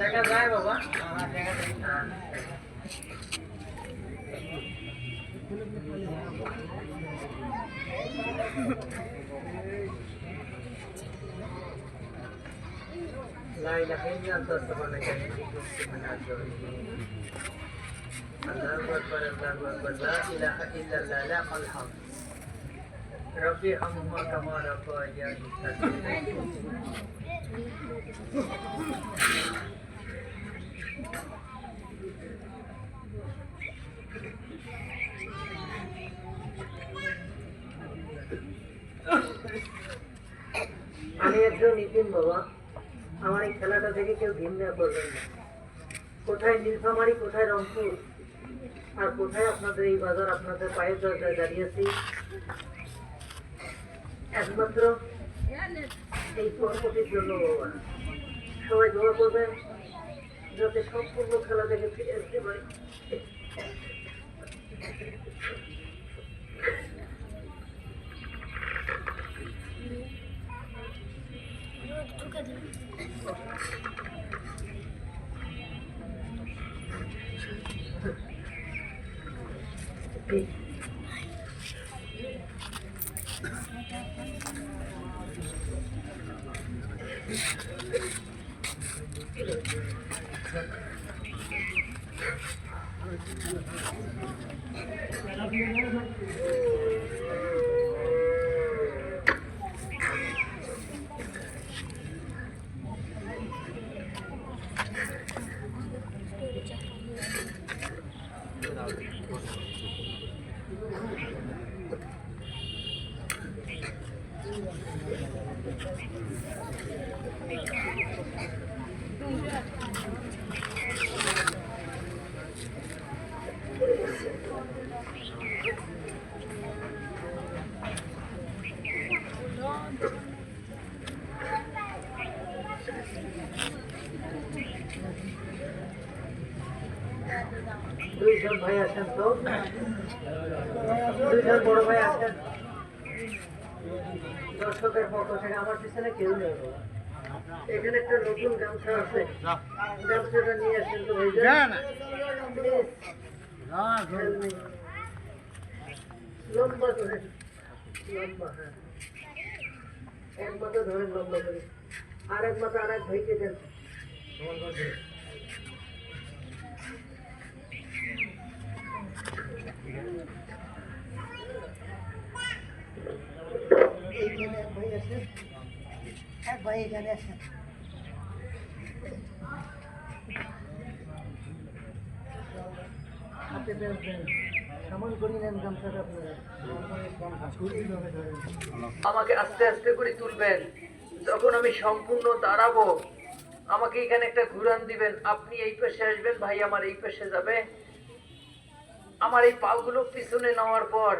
দেখা যায় বাবা لا إله إلا أنت سبحانك إني كنت من الظالمين الله أكبر الله أكبر لا إله إلا الله لا الحمد ربي ارحمهما كما ربياني صغيرا আমি একজন নিতিন বাবা আমার এই খেলাটা থেকে কেউ ঘৃণা করবেন না কোথায় নীলফামারী কোথায় রংপুর আর কোথায় আপনাদের এই বাজার আপনাদের পায়ের দরজায় দাঁড়িয়েছি একমাত্র এই পর্বটির জন্য বাবা সবাই দোয়া করবেন যাতে সম্পূর্ণ খেলা থেকে ফিরে আসতে পারি দুইজন ভাই আছেন তো দুইজন বড় ভাই আছেন দর্শকের পক্ষ থেকে আমার পিছনে কেউ নেই এখানে একটা নতুন গামছা আছে গামছাটা নিয়ে আসেন তো ভাই লম্বা করে লম্বা হ্যাঁ এক মাথা ধরেন লম্বা করে আর এক মাথা আর এক ভাইকে দেন এইখানে এক ভাই আছে এক ভাই এখানে আছে হাতে দেন সামান করে নেন গামছাটা আপনারা আমাকে আস্তে আস্তে করে তুলবেন যখন আমি সম্পূর্ণ দাঁড়াবো আমাকে এখানে একটা ঘুরান দিবেন আপনি এই পাশে আসবেন ভাই আমার এই পাশে যাবে আমার এই পাগুলো পিছনে নেওয়ার পর